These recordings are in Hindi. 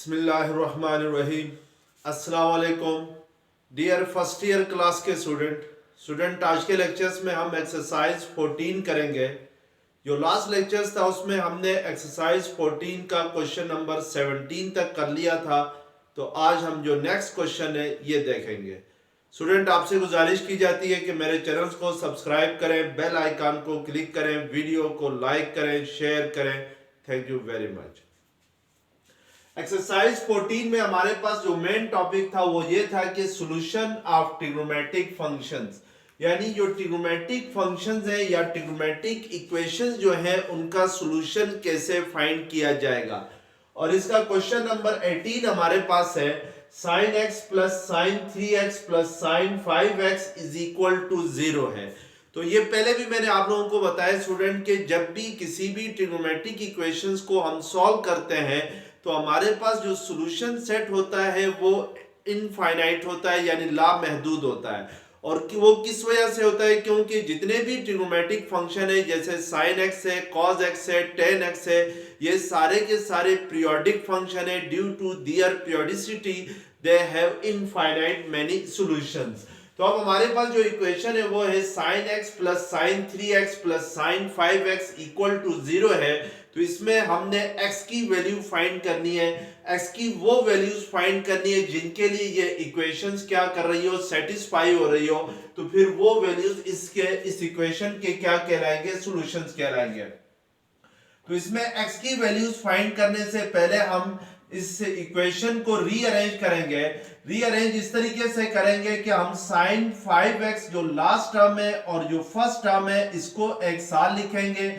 बिस्मिल्लाहिर्रहमानिर्रहीम। अस्सलाम वालेकुम डियर फर्स्ट ईयर क्लास के स्टूडेंट आज के लेक्चर्स में हम एक्सरसाइज 14 करेंगे। जो लास्ट लेक्चर्स था उसमें हमने एक्सरसाइज 14 का क्वेश्चन नंबर 17 तक कर लिया था। तो आज हम जो नेक्स्ट क्वेश्चन है ये देखेंगे। स्टूडेंट आपसे गुजारिश की जाती है कि मेरे चैनल्स को सब्सक्राइब करें, बेल आइकन को क्लिक करें, वीडियो को लाइक करें, शेयर करें। Thank you very much. Exercise 14 में हमारे पास जो मेन टॉपिक था वो ये था कि सॉल्यूशन ऑफ ट्रिग्नोमेट्रिक फंक्शंस, यानी जो ट्रिग्नोमेट्रिक फंक्शंस है या ट्रिग्नोमेट्रिक इक्वेशंस जो है उनका सॉल्यूशन कैसे फाइंड किया जाएगा। और इसका क्वेश्चन नंबर 18 हमारे पास है sin x plus sine 3x plus sine 5x is equal to 0 है। तो ये पहले भी मैंने आप लोगों को बताया स्टूडेंट कि जब भी किसी भी ट्रिग्नोमेट्रिक इक्वेशंस को हम सॉल्व करते हैं तो हमारे पास जो सॉल्यूशन सेट होता है वो इनफाइनाइट होता है, यानी लामहदूद होता है। और वो किस वजह से होता है? क्योंकि जितने भी ट्रिग्नोमेट्रिक फंक्शन है जैसे sin x है, cos x है, tan x है, ये सारे के सारे पीरियोडिक फंक्शन है। Due to their periodicity they have infinite many solutions. तो अब हमारे पास जो इक्वेशन है वो है sin x plus sine 3x plus sine 5x equal to 0 है। तो इसमें हमने x की वैल्यू फाइंड करनी है, x की वो वैल्यूज फाइंड करनी है जिनके लिए ये इक्वेशंस क्या कर रही हो, सेटिस्फाई हो रही हो। तो फिर वो वैल्यूज इस इक्वेशन के क्या कहलाएंगे, सॉल्यूशंस कहलाएंगे। तो इसमें x की वैल्यूज फाइंड करने से पहले हम इस इक्वेशन को रीअरेंज करेंगे। रीअरेंज इस तरीके से करेंगे कि हम sin 5x जो लास्ट टर्म है और जो फर्स्ट टर्म है इसको एक साथ लिखेंगे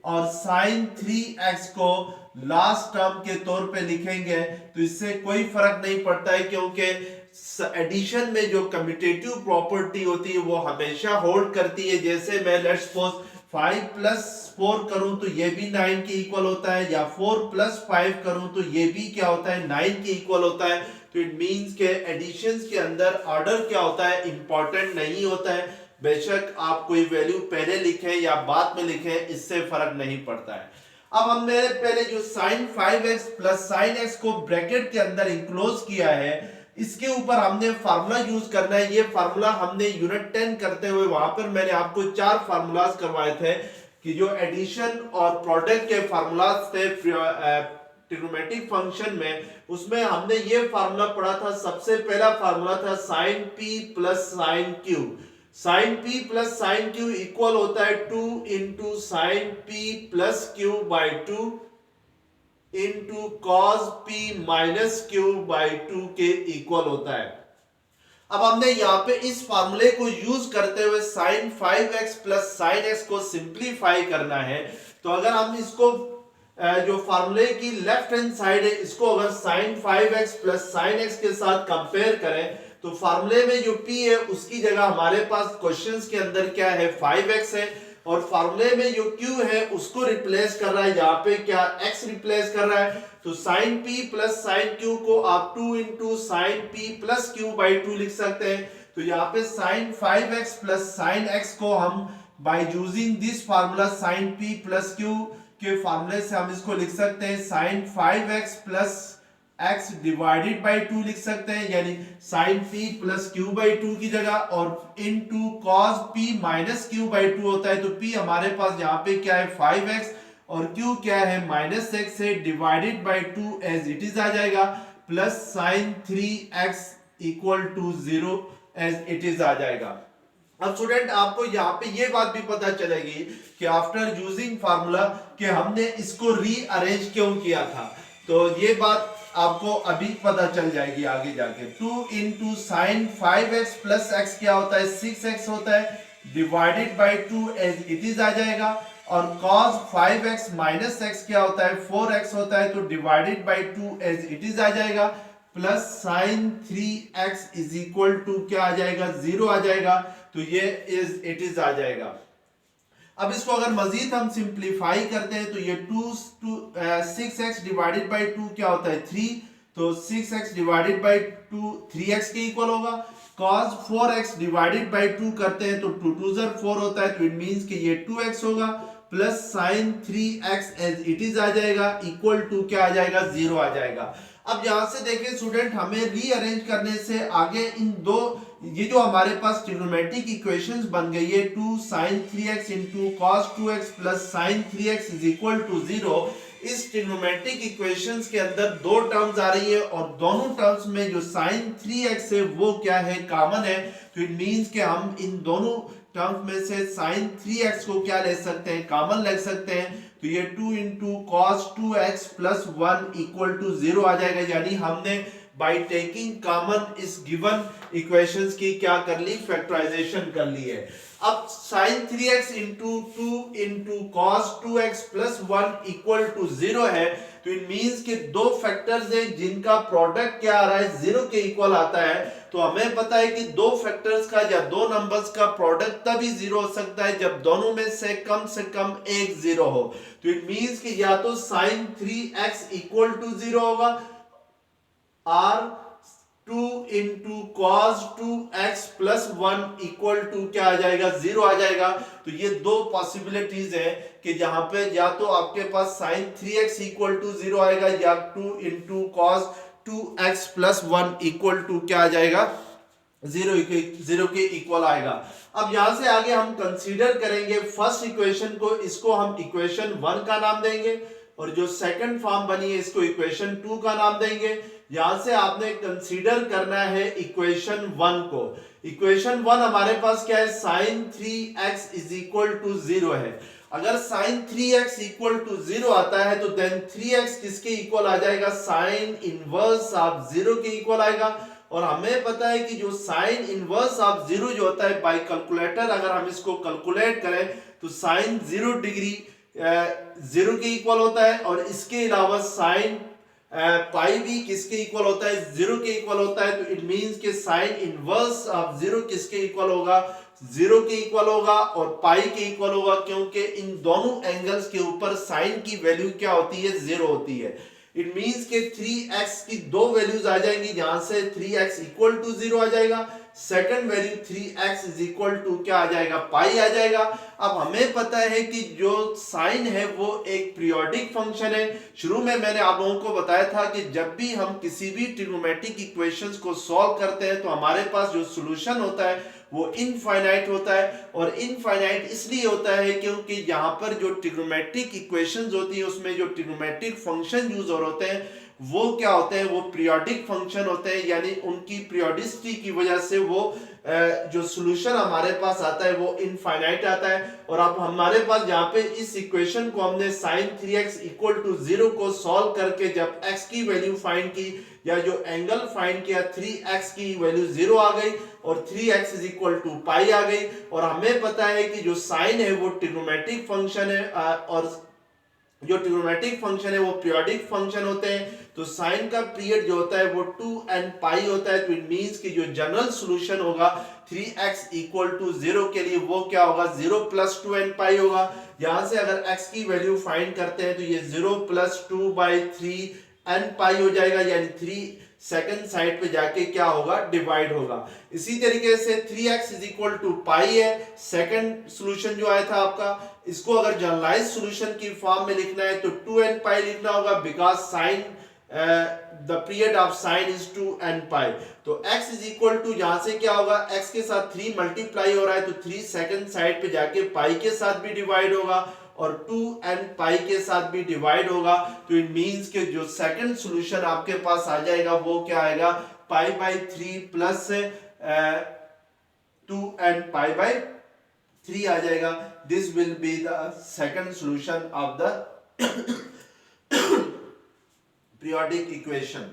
और sin 3x को लास्ट टर्म के तौर पे लिखेंगे। तो इससे कोई फर्क नहीं पड़ता है क्योंकि एडिशन में जो कम्यूटेटिव प्रॉपर्टी होती है वो हमेशा होल्ड करती है। जैसे मैं लेट्स सपोज 5 प्लस 4 करूं तो ये भी 9 के इक्वल होता है, या 4 प्लस 5 करूं तो ये भी क्या होता है, 9 के इक्वल होता है। तो इट मींस के एडिशंस के अंदर ऑर्डर क्या होता है, इंपॉर्टेंट नहीं होता है। बेशक आप कोई वैल्यू पहले लिखें या बाद में लिखें, इससे फर्क नहीं पड़ता है। अब हमने पहले जो sin 5x plus sin x को ब्रैकेट के अंदर इंक्लोज किया है, इसके ऊपर हमने फार्मूला यूज करना है। ये फार्मूला हमने यूनिट 10 करते हुए वहां पर मैंने आपको 4 फार्मूलाज करवाए थे कि जो एडिशन और प्रोडक्ट के फार्मूलाज थे ट्रिग्नोमेट्रिक फंक्शन में, उसमें हमने ये फार्मूला पढ़ा था। सबसे पहला फार्मूला था sin p plus sin q। sin p plus sin q equal होता है 2 into sine p plus q by 2 into cos p minus q by 2 के इक्वल होता है। अब हमने यहाँ पे इस फार्मूले को यूज करते हुए sin 5x plus sin x को सिंप्लीफाई करना है। तो अगर हम इसको जो फार्मूले की लेफ्ट हैंड साइड है इसको अगर sin 5x plus sin x के साथ कंपेयर करें तो फार्मूले में जो p है उसकी जगह हमारे पास क्वेश्चंस के अंदर क्या है, 5x है। और फार्मूले में जो q है उसको रिप्लेस कर रहा है, यहाँ पे क्या x रिप्लेस कर रहा है। तो sin p plus sin q को आप 2 into sine p plus q by 2 लिख सकते हैं। तो यहाँ पे sin 5x plus sin x को हम by using this formula sin p plus q के फार्मूले से हम इसको लिख सकते हैं sin 5x plus x divided by 2 लिख सकते हैं, यानी sin p plus q by 2 की जगह, और into cos p minus q by 2 होता है। तो p हमारे पास यहाँ पे क्या है 5x और q क्या है माइनस x है, divided by 2 as it is आ जाएगा, plus sin 3x equal to 0 as it is आ जाएगा। अब स्टूडेंट आपको यहाँ पे ये बात भी पता चलेगी कि आफ्टर यूजिंग फार्मूला कि हमने इसको रीअरेंज क्यों किया था। तो ये बात आपको अभी पता चल जाएगी आगे जाके। 2 into sine 5x plus x क्या होता है, 6x होता है, divided by 2 as it is आ जाएगा। और cos 5x माइनस x क्या होता है, 4x होता है, तो divided by 2 as it is आ जाएगा, plus sine 3x is equal to क्या आ जाएगा, 0 आ जाएगा। तो ये इज इट इज आ जाएगा। अब इसको अगर मजीद हम सिंप्लीफाई करते हैं तो ये 6x डिवाइडेड बाई 2 क्या होता है, 3। तो 6x डिवाइडेड बाई 2 3x के इक्वल होगा। cos 4x डिवाइडेड बाई 2 करते हैं तो 2 2 4 होता है, तो इट मींस कि ये 2x होगा, plus sine 3x as it is आ जाएगा, इक्वल टू क्या आ जाएगा, 0 आ जाएगा। अब यहां से देखें स्टूडेंट, हमें रीअरेंज करने से आगे इन दो, ये जो हमारे पास ट्रिग्नोमेट्रिक इक्वेशंस बन गई है 2 sin 3x into cos 2x plus sin 3x is equal to 0, इस ट्रिग्नोमेट्रिक इक्वेशंस के अंदर दो टर्म्स आ रही है और दोनों टर्म्स में जो sin 3x है वो क्या है, कॉमन है। तो इट मींस कि हम इन दोनों टर्म्स में से sin 3x को क्या ले सकते हैं, कॉमन ले सकते हैं। तो ये 2 into cos 2x plus 1 equal to 0 आ जाएगा, यानी हमने बाय टेकिंग कॉमन इस गिवन इक्वेशंस की क्या कर ली, फैक्टराइजेशन कर ली है। अब sin 3x into 2 into cos 2x plus 1 equal to 0 है, तो इट मींस कि दो फैक्टर्स हैं जिनका प्रोडक्ट क्या आ रहा है, 0 के इक्वल आता है। तो हमें पता है कि दो फैक्टर्स का या दो नंबर्स का प्रोडक्ट तभी 0 हो सकता है जब दोनों में से कम एक 0 हो। तो इट मींस कि या तो sin 3x इक्वल टू 0 होगा और 2 into cos 2x plus 1 equal to क्या आ जाएगा, 0 आ जाएगा। तो ये दो पॉसिबिलिटीज है कि जहां पे या तो आपके पास sin 3x इक्वल टू 0 आएगा या 2 into cos 2x plus 1 equal to क्या आ जाएगा, 0 के इक्वल आएगा। अब यहां से आगे हम कंसीडर करेंगे फर्स्ट इक्वेशन को, इसको हम इक्वेशन 1 का नाम देंगे और जो सेकंड फॉर्म बनी है इसको इक्वेशन 2 का नाम देंगे। यहां से आपने कंसीडर करना है इक्वेशन 1 को। इक्वेशन 1 हमारे पास क्या है, sin 3x is equal to 0 है। अगर sin 3x इक्वल टू 0 आता है तो देन 3x किसके इक्वल आ जाएगा, sin इनवर्स ऑफ 0 के इक्वल आएगा। और हमें पता है कि जो sin इनवर्स ऑफ 0 जो होता है बाय कैलकुलेटर अगर हम इसको कैलकुलेट करें तो sin 0 डिग्री 0 के इक्वल होता है और इसके अलावा sin पाई भी किसके इक्वल होता है, 0 के इक्वल होता है। तो इट मींस कि sin इनवर्स ऑफ 0 किसके इक्वल होगा, 0 के इक्वल होगा और पाई के इक्वल होगा, क्योंकि इन दोनों एंगल्स के ऊपर sin की वैल्यू क्या होती है, 0 होती है। इट मींस के 3x की दो वैल्यूज आ जाएंगी, जहां से 3x इक्वल टू 0 आ जाएगा, second value 3x is equal to क्या आ जाएगा, पाई आ जाएगा। अब हमें पता है कि जो साइन है वो एक पीरियोडिक फंक्शन है। शुरू में मैंने आप लोगों को बताया था कि जब भी हम किसी भी ट्रिग्नोमेट्रिक इक्वेशंस को सॉल्व करते हैं तो हमारे पास जो सॉल्यूशन होता है वो इनफाइनाइट होता है। और इनफाइनाइट इसलिए होता है क्योंकि यहाँ पर जो ट्रिग्नोमेट्रिक इक्वेशंस होती है उसमें जो ट्रिग्नोमेट्रिक फंक्शन यूज होते हैं वो क्या होते हैं, वो पीरियोडिक फंक्शन होते हैं, यानी उनकी पीरियोडिसिटी की वजह से वो जो सॉल्यूशन हमारे पास आता है वो इनफाइनाइट आता है। और अब हमारे पास यहाँ पे इस इक्वेशन को हमने sin 3x इक्वल टू 0 को सॉल्व करके जब x की वैल्यू फाइंड की या जो एंगल फाइंड किया 3x की वैल्यू 0 आ गई और 3x इज इक्वल टू पाई आ गई। और हमें पता है कि जो साइन है वो ट्रिग्नोमेट्रिक फंक्शन है और जो ट्रिग्नोमेट्रिक फंक्शन है वो पीरियोडिक फंक्शन होते हैं। तो साइन का पीरियड जो होता है वो 2n पाई होता है। तो इट मींस कि जो जनरल सॉल्यूशन होगा 3x इक्वल टू 0 के लिए वो क्या होगा, 0 प्लस 2n पाई होगा। यहां से अगर x की वैल्यू फाइंड करते हैं तो ये 0 प्लस 2/3n पाई हो जाएगा, यानी 3 सेकंड साइड पे जाके क्या होगा, डिवाइड होगा। इसी तरीके से 3x इज इक्वल टू पाई है, सेकंड सॉल्यूशन जो आया था आपका। इसको अगर जनरलाइज सॉल्यूशन की फॉर्म में लिखना है तो 2n पाई लिखना होगा, because sign the period of sine is 2n पाई। तो x इज इक्वल टू यहां से क्या होगा, x के साथ 3 मल्टीप्लाई हो रहा है तो 3 सेकंड साइड पे जाके पाई के साथ भी डिवाइड होगा और 2n पाई के साथ भी डिवाइड होगा। तो इट मींस कि जो सेकंड सॉल्यूशन आपके पास आ जाएगा वो क्या आएगा, पाई by 3 plus 2n pi by 3 आ जाएगा। This will be the second solution of the periodic equation.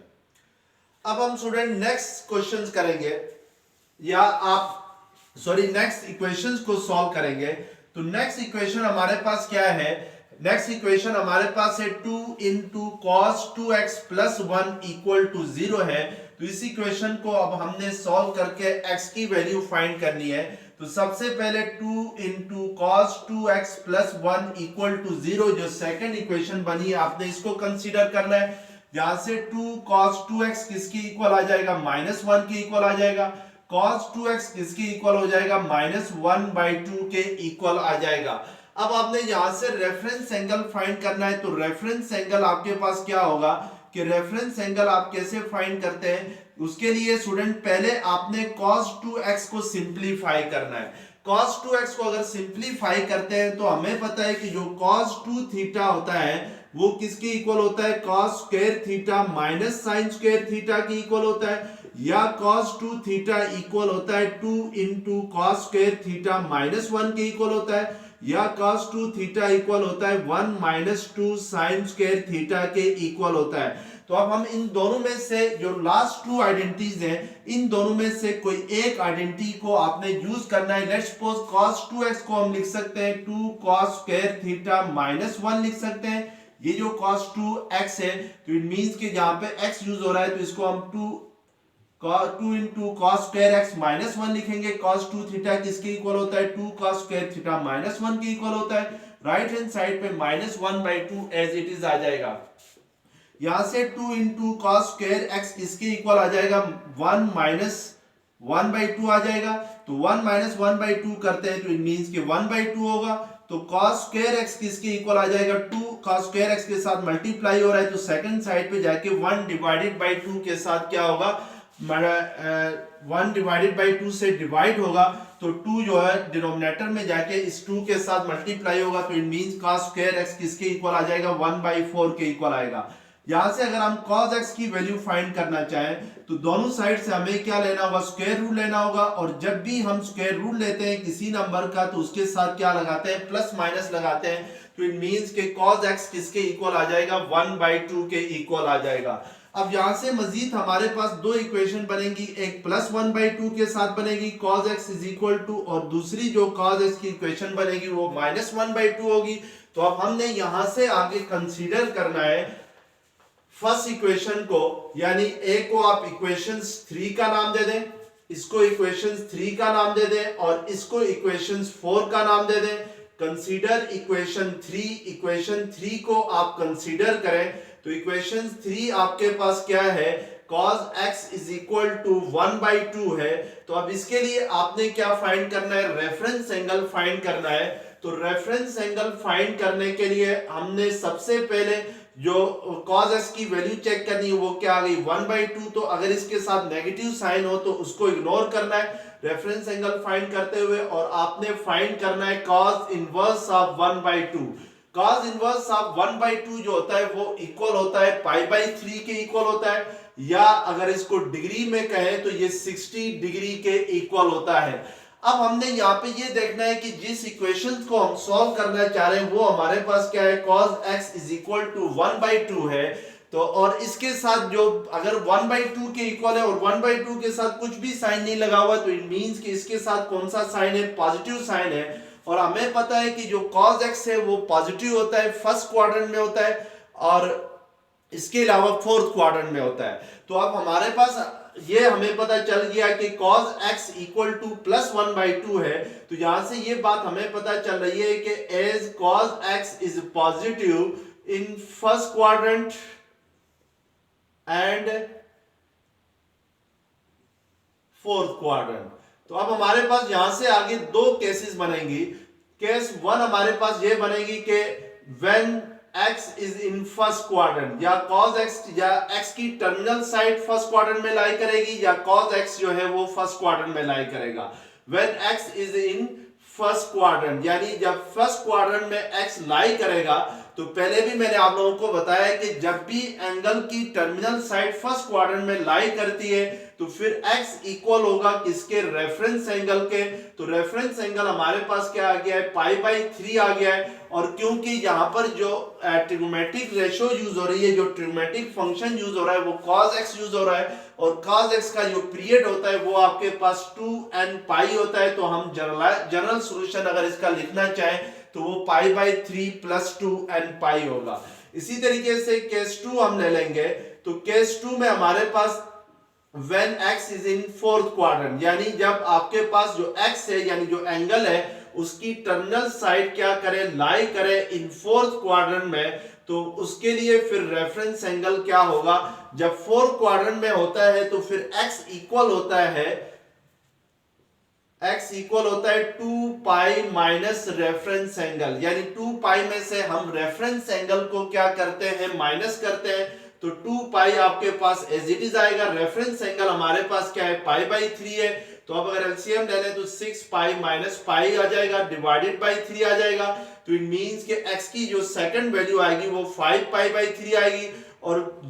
अब हम स्टूडेंट नेक्स्ट क्वेश्चंस करेंगे या आप नेक्स्ट इक्वेशंस को सॉल्व करेंगे। तो नेक्स्ट इक्वेशन हमारे पास क्या है, नेक्स्ट इक्वेशन हमारे पास है 2 into cos 2x plus 1 equal to 0 है। तो इस इक्वेशन को अब हमने सॉल्व करके x की वैल्यू फाइंड करनी है। तो सबसे पहले 2 into cos 2x plus 1 equal to 0 जो सेकंड इक्वेशन बनी है आपने इसको कंसीडर करना है। यहां से 2 cos 2x किसके इक्वल आ जाएगा, -1 के इक्वल आ जाएगा। cos 2x किसके इक्वल हो जाएगा, -1/2 के इक्वल आ जाएगा। अब आपने यहां से रेफरेंस एंगल फाइंड करना है। तो रेफरेंस एंगल आपके पास क्या होगा, कि रेफरेंस एंगल आप कैसे फाइंड करते हैं। उसके लिए स्टूडेंट पहले आपने cos 2x को सिंप्लीफाई करना है। cos 2x को अगर सिंप्लीफाई करते हैं तो हमें पता है कि जो cos 2 थीटा होता है वो किसके इक्वल होता है, cos square theta minus sin square theta के इक्वल होता है, या cos 2 थीटा इक्वल होता है 2 into cos square theta minus 1 के इक्वल होता है, या cos 2 थीटा इक्वल होता है 1 माइनस 2 sin स्क्वायर थीटा के इक्वल होता है। तो अब हम इन दोनों में से जो लास्ट टू आइडेंटिटीज हैं, इन दोनों में से कोई एक आइडेंटिटी को आपने यूज करना है। लेट्स सपोज cos 2x को हम लिख सकते हैं 2 cos स्क्वायर थीटा माइनस 1 लिख सकते हैं। ये जो cos 2x है तो इट मींस कि जहां पे x यूज हो रहा है तो इसको हम 2 into cos square x minus 1 लिखेंगे। cos 2 थीटा किसके इक्वल होता है, 2 cos स्क्वायर थीटा माइनस 1 के इक्वल होता है। राइट हैंड साइड पे माइनस 1/2 एज इट इज आ जाएगा। यहां से 2 इंटू cos स्क्वायर x किसके इक्वल आ जाएगा, 1 माइनस 1/2 आ जाएगा। तो 1 माइनस 1/2 करते हैं तो इट मींस कि 1/2 होगा। तो cos स्क्वायर x किसके इक्वल आ जाएगा, 2 cos स्क्वायर x के साथ मल्टीप्लाई हो रहा है तो सेकंड साइड पे जाके 1 डिवाइडेड बाय 2 के साथ क्या होगा, 1 डिवाइडेड बाई 2 से डिवाइड होगा तो 2 जो है डिनोमिनेटर में जाके इस 2 के साथ मल्टीप्लाई होगा तो it means cos square x किसके इक्वल आ जाएगा, 1/4 के इक्वल आएगा। यहां से अगर हम cos x की वैल्यू फाइंड करना चाहें तो दोनों साइड से हमें क्या लेना होगा, स्क्वायर रूट लेना होगा। और जब भी हम स्क्वायर रूट लेते हैं किसी नंबर का तो उसके साथ क्या लगाते हैं, प्लस माइनस लगाते हैं। तो इट मींस के cos x किसके इक्वल आ जाएगा, 1/2 के इक्वल आ जाएगा। अब यहां से मजीद हमारे पास दो इक्वेशन बनेगी, एक प्लस 1/2 के साथ बनेगी cos x is equal to, और दूसरी जो cos x की इक्वेशन बनेगी वो माइनस 1/2 होगी। तो अब हमने यहां से आगे कंसीडर करना है फर्स्ट इक्वेशन को, यानी ए को आप इक्वेशन 3 का नाम दे दें, इसको इक्वेशन 3 का नाम दे दें और इसको इक्वेशन 4 का नाम दे दें। कंसीडर इक्वेशन 3, इक्वेशन 3 को आप कंसीडर करें तो इक्वेशन 3 आपके पास क्या है, cos x is equal to 1/2 है। तो अब इसके लिए आपने क्या फाइंड करना है, रेफरेंस एंगल फाइंड करना है। तो रेफरेंस एंगल फाइंड करने के लिए हमने सबसे पहले जो cos x की वैल्यू चेक करनी है वो क्या आ गई, 1/2। तो अगर इसके साथ नेगेटिव साइन हो तो उसको इग्नोर करना है रेफरेंस एंगल फाइंड करते हुए, और आपने फाइंड करना है cos inverse of 1/2। cos inverse of 1/2 जो होता है वो इक्वल होता है π/3 के इक्वल होता है, या अगर इसको डिग्री में कहें तो ये 60 डिग्री के इक्वल होता है। अब हमने यहाँ पे ये देखना है कि जिस इक्वेशन को हम सॉल्व करना चाह रहे हैं वो हमारे पास क्या है, cos x is equal to 1/2 है। तो और इसके साथ जो अगर 1/2 के इक्वल है और 1/2 के साथ कुछ भी साइन नहीं लगा हुआ तो इट मींस कि इसके साथ कौन सा साइन है, पॉजिटिव साइन है। और हमें पता है कि जो cos x है वो पॉजिटिव होता है, फर्स्ट क्वाड्रेंट में होता है और इसके अलावा फोर्थ क्वाड्रेंट में होता है। तो अब हमारे पास ये हमें पता चल गया कि cos x equal two plus 1/2 है। तो यहां से ये बात हमें पता चल रही है कि as cos x is positive in first quadrant and fourth quadrant. तो अब हमारे पास यहां से आगे दो केसेस बनेंगी। केस 1 हमारे पास ये बनेगी कि when x is in first quadrant, या cos x या x की टर्मिनल साइड फर्स्ट क्वाड्रेंट में लाई करेगी, या cos x जो है वो फर्स्ट क्वाड्रेंट में लाई करेगा। When x is in first quadrant, यानी जब फर्स्ट क्वाड्रेंट में x लाई करेगा, तो पहले भी मैंने आप लोगों को बताया कि जब भी एंगल की टर्मिनल साइड फर्स्ट क्वाड्रेंट में लाई करती है तो फिर x इक्वल होगा किसके, रेफरेंस एंगल के। तो रेफरेंस एंगल हमारे पास क्या आ गया है, π/3 आ गया है। और क्योंकि यहां पर जो ट्रिग्नोमेट्रिक रेशियो यूज हो रही है, जो ट्रिग्नोमेट्रिक फंक्शन यूज हो रहा है वो cos x यूज हो रहा है, और cos x का जो पीरियड होता है वो आपके पास 2nπ होता है। तो हम जनरल सॉल्यूशन अगर इसका लिखना चाहें तो वो π/3 प्लस 2nπ होगा। इसी तरीके से केस 2 हम ले लेंगे। तो केस 2 में हमारे पास when x is in fourth quadrant, यानी जब आपके पास जो x है यानी जो एंगल है उसकी टर्मिनल साइड क्या करे, लाई करे इन फोर्थ क्वाड्रेंट में, तो उसके लिए फिर रेफरेंस एंगल क्या होगा, जब फोर्थ क्वाड्रेंट में होता है तो फिर x इक्वल होता है, x इक्वल होता है 2π माइनस रेफरेंस एंगल, यानी 2π में से हम रेफरेंस एंगल को क्या करते हैं, माइनस करते हैं। तो 2 पाई आपके पास एज इट इज आएगा। रेफरेंस एंगल हमारे पास क्या है, पाई बाई 3 है। तो अब अगर एलसीएम ले लें तो 6 पाई माइनस पाई आ जाएगा, डिवाइडेड बाई 3 आ जाएगा। तो इट मींस कि x की जो सेकंड वैल्यू आएगी वो 5 पाई बाई 3 आएगी, और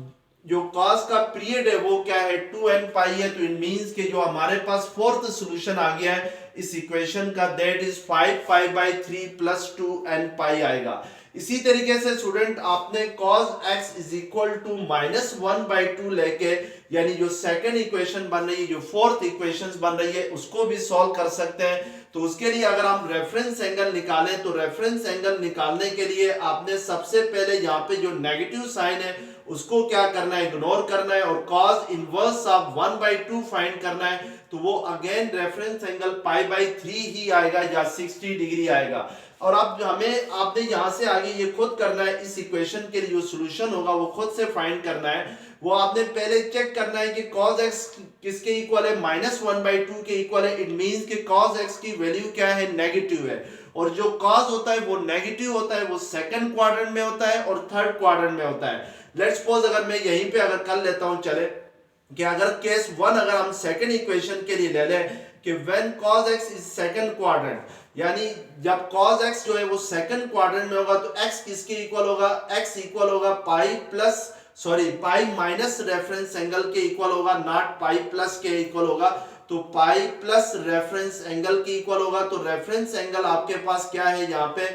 जो cos का पीरियड है वो क्या है, 2n पाई है। तो इट मींस कि जो हमारे पास फोर्थ सॉल्यूशन आ गया है इस इक्वेशन का, that is 5 pi by 3 plus 2n pi आएगा। इसी तरीके से स्टूडेंट आपने cos x is equal to minus 1/2 लेके, यानी जो सेकंड इक्वेशन बन रही है, जो फोर्थ इक्वेशन बन रही है, उसको भी सॉल्व कर सकते हैं। तो उसके लिए अगर हम रेफरेंस एंगल निकालें तो रेफरेंस एंगल निकालने के लिए आपने सबसे पहले यहाँ पे जो नेगेटिव साइन है उसको क्या करना है, इग्नोर करना है, और cos इनवर्स ऑफ 1/2 फाइंड करना है। तो वो again reference angle pi by 3 ही आएगा या 60 डिग्री आएगा। और अब हमें आपने यहां से आगे ये खुद करना है, इस इक्वेशन के लिए जो सॉल्यूशन होगा वो खुद से फाइंड करना है। वो आपने पहले चेक करना है कि cos x किसके इक्वल है, माइनस 1/2 के इक्वल है। इट मींस कि cos x की वैल्यू क्या है, नेगेटिव है, और जो cos होता है वो नेगेटिव होता है, वो सेकंड क्वाड्रेंट में होता है और थर्ड क्वाड्रेंट में होता है। लेट्स सपोज अगर मैं यहीं पे अगर कर लेता हूं, चले कि अगर केस 1 अगर हम सेकंड इक्वेशन के लिए ले लें कि when cos x is second quadrant, यानी जब cos x जो है वो सेकंड क्वाड्रेंट में होगा तो x किसके इक्वल होगा, x इक्वल होगा पाई माइनस रेफरेंस एंगल के इक्वल होगा, नॉट पाई प्लस के इक्वल होगा। तो पाई प्लस रेफरेंस एंगल के इक्वल होगा। तो रेफरेंस एंगल आपके पास क्या है, यहाँ पे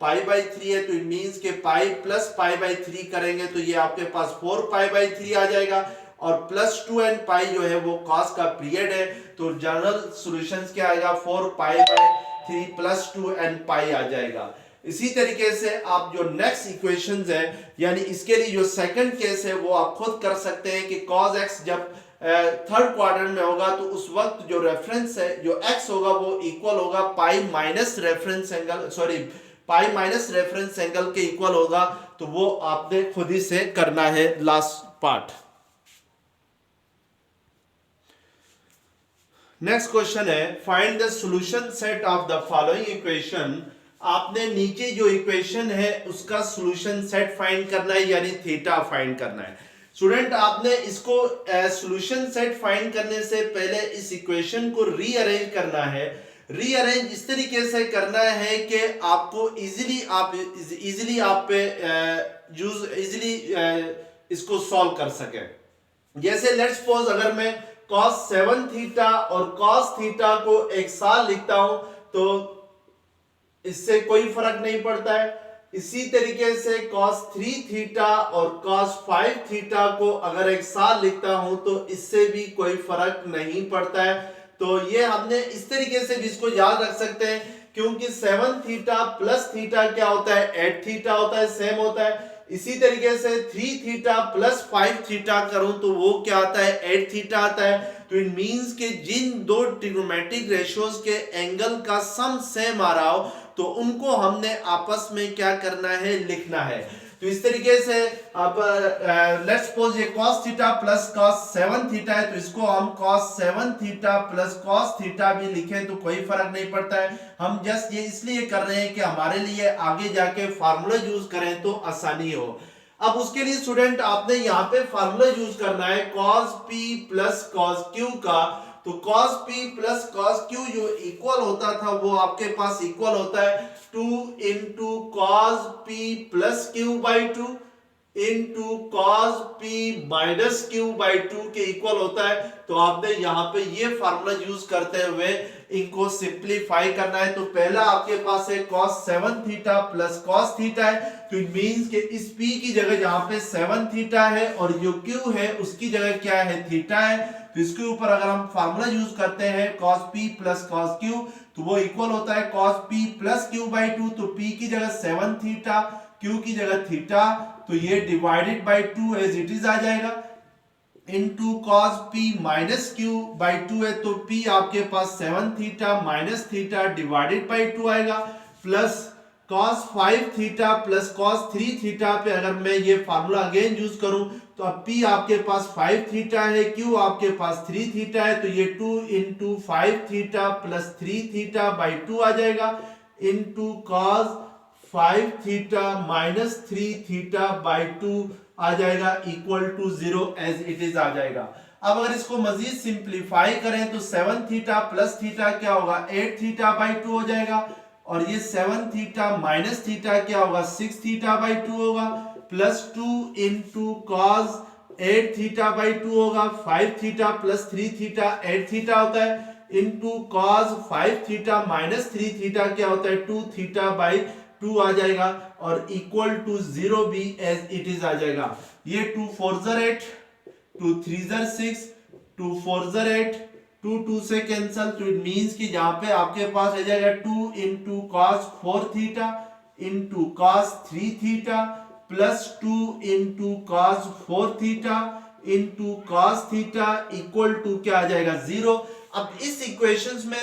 पाई बाई 3 है। तो इट मींस के पाई प्लस पाई बाई 3 करेंगे तो ये आपके पास 4 पाई बाई 3 आ जाएगा, और प्लस 2n पाई जो है वो cos का पीरियड है। तो जनरल सॉल्यूशंस क्या आएगा, 4 पाई बाई 3 प्लस 2n पाई आ जाएगा। इसी तरीके से आप जो नेक्स्ट इक्वेशंस है, यानी इसके लिए जो सेकंड केस है वो आप खुद कर सकते हैं कि cos x जब थर्ड क्वाड्रेंट में होगा तो उस वक्त जो रेफरेंस है, जो x होगा वो इक्वल होगा पाई माइनस रेफरेंस एंगल के इक्वल होगा। तो वो आपने खुद ही से करना है लास्ट पार्ट। नेक्स्ट क्वेश्चन है, find the solution set of the following equation. आपने नीचे जो इक्वेशन है उसका सॉल्यूशन सेट फाइंड करना है, यानी थीटा फाइंड करना है। स्टूडेंट आपने इसको सॉल्यूशन सेट फाइंड करने से पहले इस इक्वेशन को रीअरेंज करना है। रीअरेंज इस तरीके से करना है कि आपको इजीली आप पे इसको सॉल्व कर सके। जैसे लेट्स सपोज अगर मैं cos 7 थीटा और cos थीटा को एक साथ लिखता हूं तो इससे कोई फर्क नहीं पड़ता है। इसी तरीके से cos 3 थीटा और cos 5 थीटा को अगर एक साथ लिखता हूं तो इससे भी कोई फर्क नहीं पड़ता है। तो ये हमने इस तरीके से भी इसको याद रख सकते हैं, क्योंकि 7 थीटा प्लस थीटा क्या होता है, 8 थीटा होता है, सेम होता है। इसी तरीके से 3 थीटा प्लस 5 थीटा करूं तो वो क्या आता है, 8 थीटा आता है। तो इट मींस कि जिन दो ट्रिग्नोमेट्रिक रेशियोज के एंगल का सम सेम आ रहा हो तो उनको हमने आपस में क्या करना है, लिखना है। तो इस तरीके से अब लेट्स सपोज ये cos theta plus cos 7 theta है, तो इसको हम cos 7 theta plus cos theta भी लिखें तो कोई फर्क नहीं पड़ता है। हम जस्ट ये इसलिए कर रहे हैं कि हमारे लिए आगे जाके फार्मूला यूज करें तो आसानी हो। अब उसके लिए स्टूडेंट आपने यहाँ पे फार्मूला यूज करना है cos p plus cos q का। तो cos p plus cos q जो इक्वल होता था वो आपके पास इक्वल होता है 2 into cos p plus q by 2 into cos p minus q by 2 के इक्वल होता है। तो आपने यहाँ पे ये फार्मूला यूज करते हुए इनको सिंप्लीफाई करना है। तो पहला आपके पास है cos 7 theta plus cos theta है। तो इट मींस कि इस p की जगह जहां पे 7 थीटा है और जो q है उसकी जगह क्या है, थीटा है। तो इसके ऊपर अगर हम फार्मूला यूज करते हैं cos p plus cos q तो वो इक्वल होता है cos p plus q by 2। तो p की जगह 7 थीटा, q की जगह थीटा, तो ये divided by 2 as it is आ जाएगा, into cos p minus q by 2 है। तो p आपके पास 7 theta minus theta divided by 2 आएगा, plus cos 5 theta plus cos 3 theta पे अगर मैं ये फार्मूला अगेन यूज करूं तो अब p आपके पास 5 थीटा है, q आपके पास 3 थीटा है। तो ये 2 into 5 theta plus 3 theta by 2 आ जाएगा, into cos 5 theta minus 3 theta by 2 आ जाएगा equal to 0 as it is आ जाएगा। अब अगर इसको मजीद सिंप्लीफाई करें तो 7 थीटा प्लस थीटा क्या होगा 8 थीटा बाई 2 हो जाएगा, और ये 7 थीटा माइनस थीटा क्या होगा 6 थीटा बाई 2 होगा, plus 2 into cos 8 theta by 2 होगा, 5 थीटा प्लस 3 थीटा 8 थीटा होता है, into cos 5 theta minus 3 theta क्या होता है 2 थीटा बाई 2 आ जाएगा, और इक्वल टू 0 भी एज इट इज आ जाएगा। ये 2 4 8, 2 3 6, 2 4 8, 2 2 से कैंसल, तो इट मींस कि यहाँ पे आपके पास आ जाएगा 2 into cos 4 theta into cos 3 theta plus 2 into cos 4 theta into cos theta equal to क्या आ जाएगा 0। अब इस इक्वेशंस में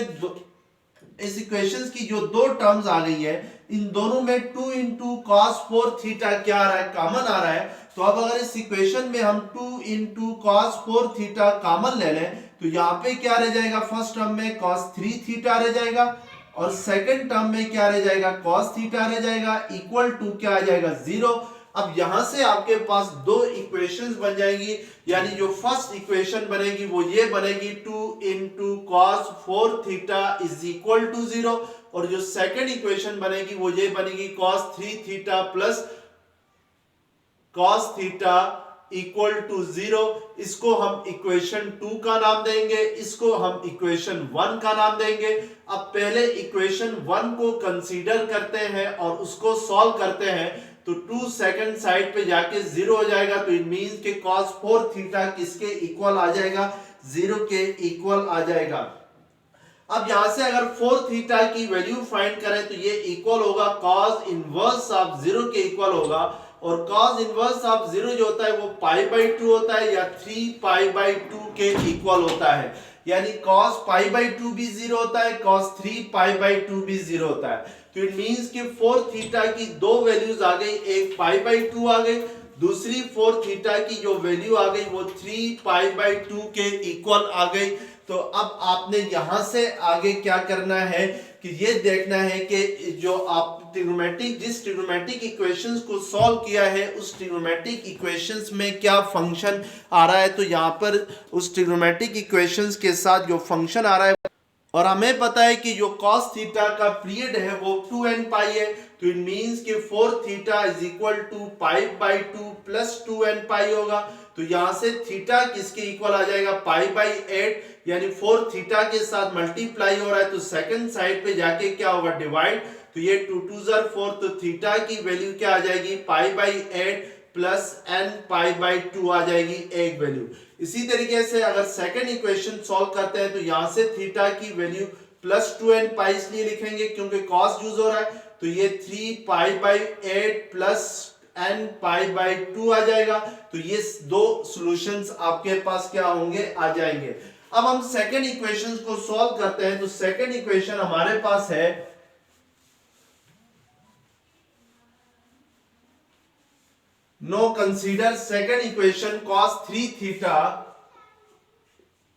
इस इक्वेशंस की जो दो टर्म्स आ गई है, इन दोनों में 2 इंटू कॉस 4 थीटा क्या आ रहा है कॉमन आ रहा है। तो अब अगर इस इक्वेशन में हम 2 इंटू कॉस 4 थीटा कॉमन ले लें तो यहाँ पे क्या रह जाएगा, फर्स्ट टर्म में कॉस 3 थीटा रह जाएगा और सेकंड टर्म में क्या रह जाएगा कॉस थीटा रह जाएगा, इक्वल टू क्या आ जाएगा 0। अब यहां से आपके पास दो इक्वेशंस बन जाएंगी, यानी जो फर्स्ट इक्वेशन बनेगी वो ये बनेगी 2 into cos 4 theta is equal to 0, और जो सेकंड इक्वेशन बनेगी वो ये बनेगी cos 3 theta plus cos theta equal to 0। इसको हम इक्वेशन 2 का नाम देंगे, इसको हम इक्वेशन 1 का नाम देंगे। अब पहले इक्वेशन 1 को कंसीडर करते हैं और उसको सॉल्व करते हैं, तो 2 सेकंड साइड पे जाके 0 हो जाएगा, तो इट मींस के cos 4 थीटा किसके इक्वल आ जाएगा 0 के इक्वल आ जाएगा। अब यहां से अगर 4 थीटा की वैल्यू फाइंड करें तो ये इक्वल होगा cos इनवर्स ऑफ 0 के इक्वल होगा, और cos इनवर्स ऑफ 0 जो होता है वो पाई बाई 2 होता है या 3 पाई बाई 2 के इक्वल होता है, यानी cos पाई बाई 2 भी 0 होता है, cos 3 पाई बाई 2 भी 0 होता है। तो इट मींस कि 4 थीटा की दो वैल्यूज आ गई, एक पाई बाई 2 आ गई, दूसरी 4 थीटा की जो वैल्यू आ गई वो 3 पाई बाई 2 के इक्वल आ गई। तो अब आपने यहां से आगे क्या करना है कि ये देखना है कि जो आप जिस ट्रिग्नोमेट्रिक इक्वेशंस को सॉल्व किया है उस ट्रिग्नोमेट्रिक इक्वेशंस में क्या फंक्शन आ रहा है। तो यहाँ पर उस ट्रिग्नोमेट्रिक इक्वेशंस के साथ जो फंक्शन आ रहा है, और हमें पता है कि जो cos थीटा का पीरियड है वो 2n पाई है, तो इट मींस कि 4 theta is equal to pi by 2 plus 2n pi होगा। तो यहां से थीटा किसके इक्वल आ जाएगा पाई बाई 8, यानी 4 थीटा के साथ मल्टीप्लाई हो रहा है, तो सेकंड साइड पे जाके क्या होगा डिवाइड, तो ये 2 2 4, तो थीटा की वैल्यू क्या आ जाएगी pi by 8 plus n pi by 2 आ जाएगी एक वैल्यू। इसी तरीके से अगर सेकंड इक्वेशन सॉल्व करते हैं तो यहां से थीटा की वैल्यू प्लस 2n पाई इसलिए लिखेंगे क्योंकि cos यूज हो रहा है, तो ये 3 pi by 8 plus n pi by 2 आ जाएगा। तो ये दो सॉल्यूशंस आपके पास क्या होंगे आ जाएंगे। अब हम सेकंड इक्वेशन को सॉल्व करते हैं, तो सेकंड इक्वेशन हमारे पास है no consider second equation cos 3 theta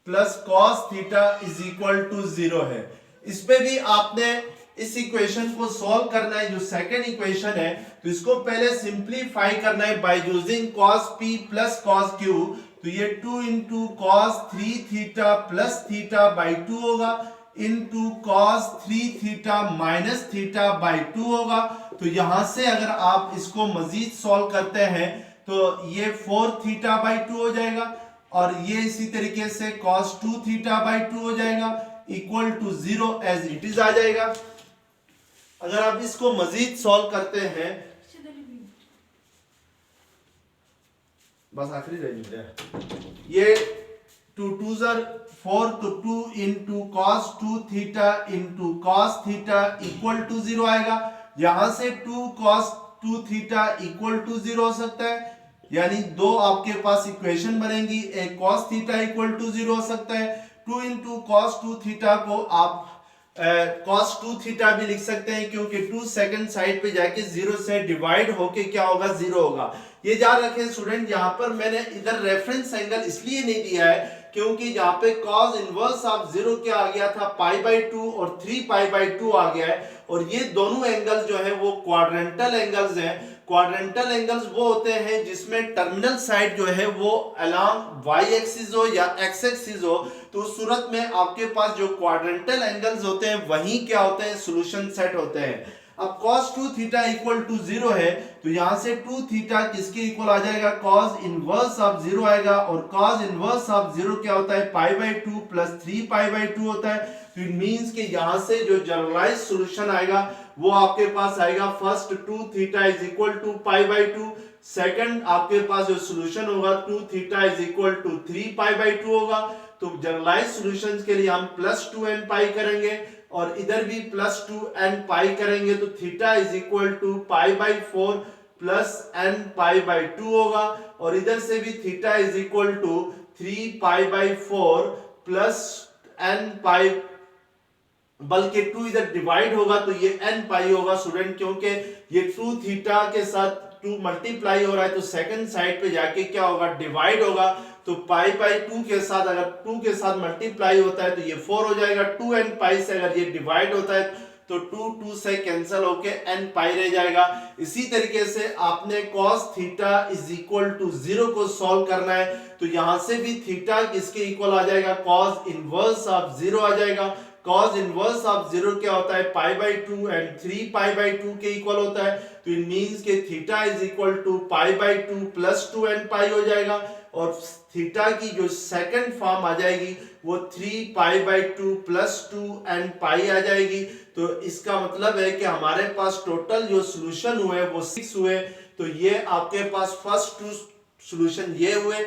plus cos theta is equal to 0 है। इस पे भी आपने इस इक्वेशन को सॉल्व करना है, जो सेकंड इक्वेशन है, तो इसको पहले सिंप्लीफाई करना है by using cos p plus cos q। तो ये 2 into cos 3 theta plus theta by 2 होगा, into cos 3 theta minus theta by 2 होगा। तो यहां से अगर आप इसको मजीद सॉल्व करते हैं तो ये 4 थीटा बाई 2 हो जाएगा, और ये इसी तरीके से cos 2 थीटा बाई 2 हो जाएगा, equal to 0 as it is आ जाएगा। अगर आप इसको मजीद सॉल्व करते हैं, बस आखिरी रह ये 2 2 4, तो 2 into cos 2 theta into cos theta equal to 0 आएगा। यहां से 2 cos 2 थीटा इक्वल टू 0 हो सकता है, यानी दो आपके पास इक्वेशन बनेंगी, एक cos थीटा इक्वल टू 0 हो सकता है। 2 इंटू cos 2 थीटा को आप cos 2 थीटा भी लिख सकते हैं, क्योंकि 2 सेकंड साइड पे जाके 0 से डिवाइड होके क्या होगा 0 होगा। ये याद रखें स्टूडेंट, यहाँ पर मैंने इधर रेफरेंस एंगल इसलिए नहीं दिया है क्योंकि यहाँ पे cos इनवर्स ऑफ 0 क्या आ गया था पाई बाई 2 और 3 पाई बाई 2 आ गया है, और ये दोनों एंगल्स जो है वो क्वाड्रेंटल एंगल्स हैं। क्वाड्रेंटल एंगल्स वो होते हैं जिसमें टर्मिनल साइड जो है वो अलोंग वाई एक्सिस हो या एक्स एक्सिस हो, तो उस सूरत में आपके पास जो क्वाड्रेंटल एंगल्स होते हैं वही क्या होते हैं, सॉल्यूशन सेट होते हैं। अब cos 2 थीटा इक्वल टू 0 है, तो यहां से 2 थीटा किसके इक्वल आ जाएगा, cos इनवर्स ऑफ 0 आएगा, और cos इनवर्स ऑफ 0 क्या होता है, pi by 2 plus 3 pi by 2 होता है। तो इट मींस कि यहां से जो जनरलाइज सॉल्यूशन आएगा वो आपके पास आएगा, first 2 theta is equal to pi by 2, second आपके पास जो सॉल्यूशन होगा 2 theta is equal to 3 pi by 2 होगा। तो जनरलाइज सॉल्यूशंस के लिए हम प्लस 2n पाई करेंगे और इधर भी प्लस 2n पाई करेंगे, तो theta is equal to pi by 4 plus n pi by 2 होगा, और इधर से भी theta is equal to 3 pi by 4 plus n pi, बल्कि 2 इधर डिवाइड होगा तो ये n पाई होगा स्टूडेंट, क्योंकि ये 2 थीटा के साथ 2 मल्टीप्लाई हो रहा है तो सेकंड साइड पे जाके क्या होगा, डिवाइड होगा। तो पाई बाई 2 के साथ अगर 2 के साथ मल्टीप्लाई होता है तो ये 4 हो जाएगा, 2n पाई से अगर ये डिवाइड होता है तो 2 से कैंसिल होके n पाई रह जाएगा। इसी तरीके से आपने cos theta is equal to 0 को सॉल्व करना है, तो यहां से भी थीटा किसके इक्वल आ जाएगा, cos इनवर्स ऑफ 0 आ जाएगा। cos इनवर्स ऑफ 0 क्या होता है, pi by 2 and 3 pi by 2 के इक्वल होता है। तो इट मींस के theta is equal to pi by 2 plus 2n pi हो जाएगा, और थीटा की जो सेकंड फॉर्म आ जाएगी वो 3 पाई बाई 2 प्लस 2n पाई आ जाएगी। तो इसका मतलब है कि हमारे पास टोटल जो सॉल्यूशन हुए वो 6 हुए। तो ये आपके पास फर्स्ट 2 सॉल्यूशन ये हुए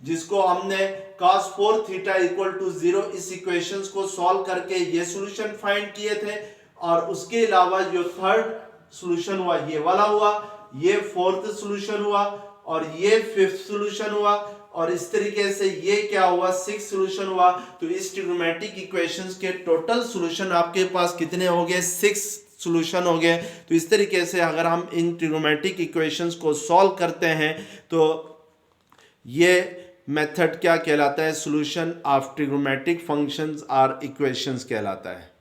जिसको हमने cos 4 थीटा इक्वल टू 0 इस इक्वेशंस को सॉल्व करके ये सॉल्यूशन फाइंड किए थे, और उसके अलावा जो थर्ड सॉल्यूशन हुआ ये वाला हुआ, ये फोर्थ सॉल्यूशन हुआ, और ये फिफ्थ सॉल्यूशन हुआ, और इस तरीके से ये क्या हुआ, सिक्स सॉल्यूशन हुआ। तो इस ट्रिग्नोमेट्रिक इक्वेशंस के टोटल सॉल्यूशन आपके पास कितने हो गए, 6 सॉल्यूशन हो गए। तो इस तरीके से अगर हम इन ट्रिग्नोमेट्रिक इक्वेशंस को सॉल्व करते हैं तो ये मेथड क्या कहलाता है, सॉल्यूशन ऑफ ट्रिग्नोमेट्रिक फंक्शंस और इक्वेशंस कहलाता है।